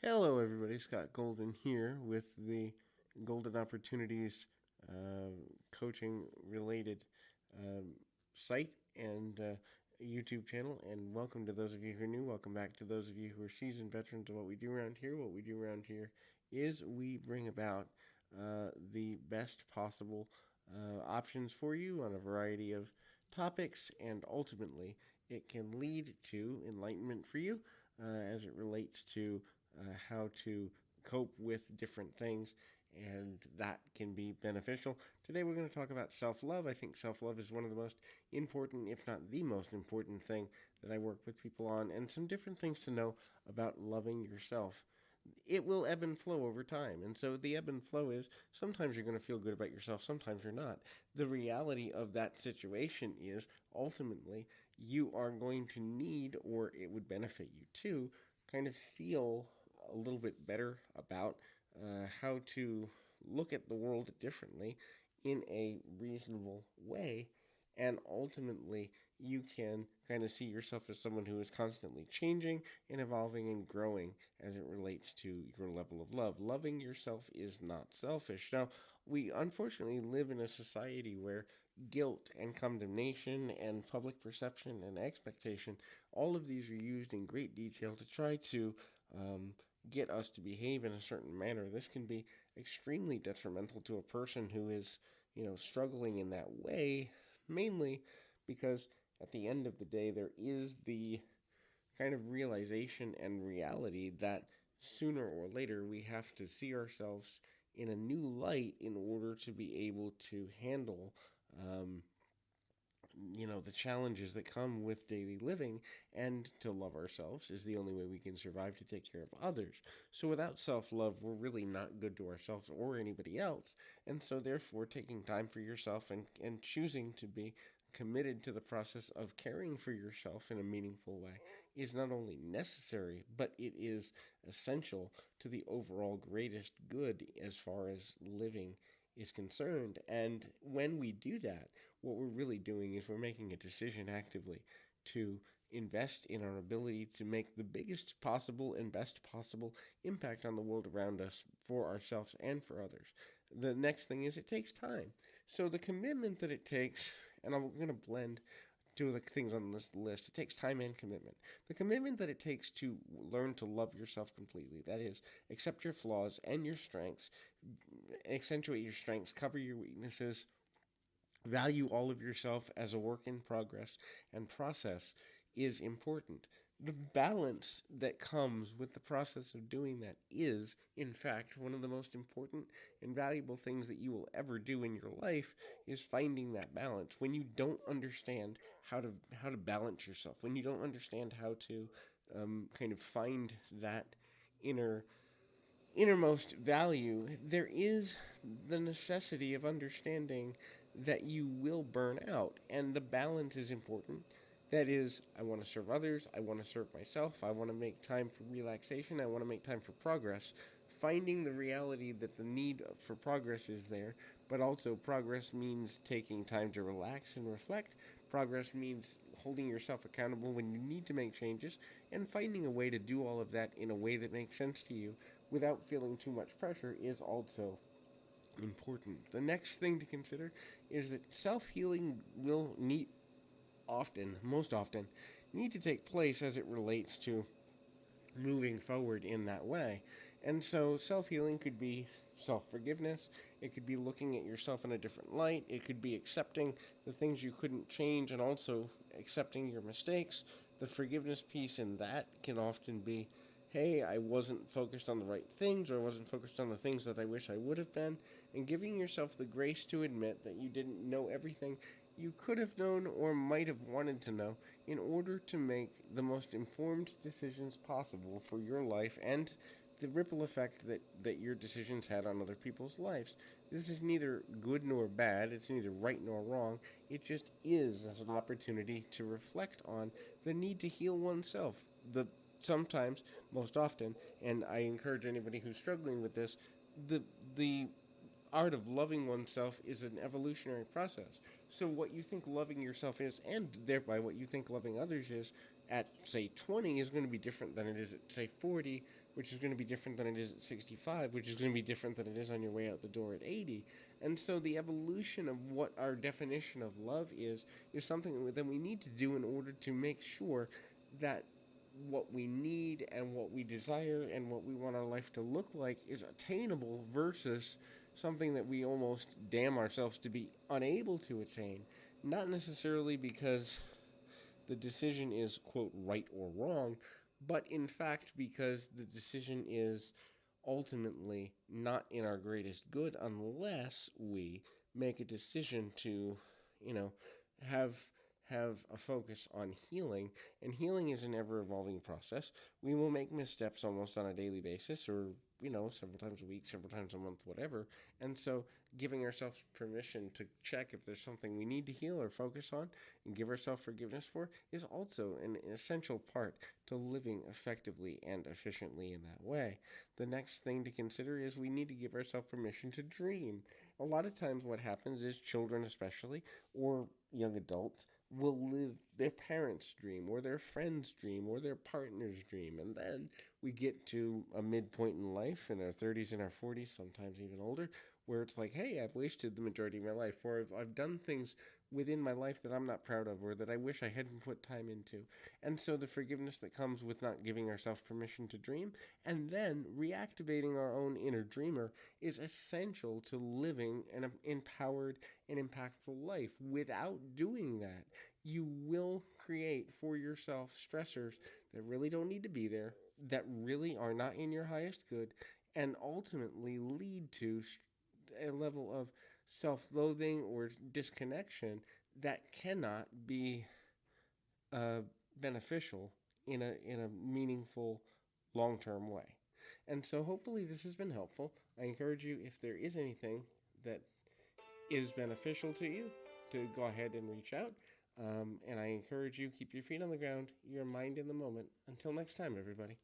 Hello, everybody. Scott Golden here with the Golden Opportunities uh, coaching related um, site and YouTube channel. And welcome to those of you who are new. Welcome back to those of you who are seasoned veterans of what we do around here. What we do around here is we bring about the best possible options for you on a variety of topics, and ultimately, it can lead to enlightenment for you as it relates to how to cope with different things, and that can be beneficial. Today, we're going to talk about self love. I think self love is one of the most important, if not the most important thing that I work with people on, and some different things to know about loving yourself. It will ebb and flow over time. And so the ebb and flow is sometimes you're going to feel good about yourself, sometimes you're not. The reality of that situation is ultimately you are going to need, or it would benefit you to, kind of feel a little bit better about how to look at the world differently in a reasonable way. And ultimately, you can kind of see yourself as someone who is constantly changing and evolving and growing as it relates to your level of love. Loving yourself is not selfish. Now, we unfortunately live in a society where guilt and condemnation and public perception and expectation, all of these are used in great detail to try to get us to behave in a certain manner. This can be extremely detrimental to a person who is, struggling in that way, mainly because at the end of the day, there is the kind of realization and reality that sooner or later we have to see ourselves in a new light in order to be able to handle um, the challenges that come with daily living, and to love ourselves is the only way we can survive to take care of others. So without self-love, we're really not good to ourselves or anybody else. And so therefore, taking time for yourself and choosing to be committed to the process of caring for yourself in a meaningful way is not only necessary, but it is essential to the overall greatest good as far as living is concerned. And when we do that, what we're really doing is we're making a decision actively to invest in our ability to make the biggest possible and best possible impact on the world around us for ourselves and for others. The next thing is it takes time. So the commitment that it takes, and I'm going to blend two of the things on this list. It takes time and commitment. The commitment that it takes to learn to love yourself completely, that is, accept your flaws and your strengths, accentuate your strengths, cover your weaknesses, value all of yourself as a work in progress and process is important. The balance that comes with the process of doing that is, in fact, one of the most important and valuable things that you will ever do in your life is finding that balance. When you don't understand how to balance yourself, when you don't understand how to kind of find that inner innermost value, there is the necessity of understanding that you will burn out, and the balance is important. That is, I want to serve others, I want to serve myself, I want to make time for relaxation, I want to make time for progress. Finding the reality that the need for progress is there, but also progress means taking time to relax and reflect. Progress means holding yourself accountable when you need to make changes, and finding a way to do all of that in a way that makes sense to you without feeling too much pressure is also important. The next thing to consider is that self healing will need most often, need to take place as it relates to moving forward in that way. And so self healing could be self forgiveness, it could be looking at yourself in a different light, it could be accepting the things you couldn't change and also accepting your mistakes. The forgiveness piece in that can often be, hey, I wasn't focused on the right things, or I wasn't focused on the things that I wish I would have been, and giving yourself the grace to admit that you didn't know everything you could have known or might have wanted to know in order to make the most informed decisions possible for your life and the ripple effect that your decisions had on other people's lives. This is neither good nor bad, it's neither right nor wrong, it just is as an opportunity to reflect on the need to heal oneself. The sometimes, most often, and I encourage anybody who's struggling with this, the the art of loving oneself is an evolutionary process. So, what you think loving yourself is, and thereby what you think loving others is, at, say, 20 is going to be different than it is at, say, 40, which is going to be different than it is at 65, which is going to be different than it is on your way out the door at 80. And so the evolution of what our definition of love is something that we need to do in order to make sure that what we need and what we desire and what we want our life to look like is attainable versus something that we almost damn ourselves to be unable to attain. Not necessarily because the decision is, quote, right or wrong, but in fact because the decision is ultimately not in our greatest good unless we make a decision to, you know, have have a focus on healing. And healing is an ever evolving process. We will make missteps almost on a daily basis, or several times a week, several times a month, whatever. And so giving ourselves permission to check if there's something we need to heal or focus on and give ourselves forgiveness for is also an essential part to living effectively and efficiently in that way. The next thing to consider is we need to give ourselves permission to dream. A lot of times, what happens is children, especially, or young adults, will live their parents' dream, or their friend's dream, or their partner's dream. And then we get to a midpoint in life, in our 30s and our 40s, sometimes even older, where it's like, hey, I've wasted the majority of my life, or I've done things within my life that I'm not proud of, or that I wish I hadn't put time into. And so the forgiveness that comes with not giving ourselves permission to dream and then reactivating our own inner dreamer is essential to living an empowered and impactful life. Without doing that, you will create for yourself stressors that really don't need to be there, that really are not in your highest good, and ultimately lead to a level of self loathing or disconnection that cannot be uh, beneficial in a meaningful long term way. And so hopefully this has been helpful. I encourage you, if there is anything that is beneficial to you, to go ahead and reach out. And I encourage you, keep your feet on the ground, your mind in the moment. Until next time, everybody.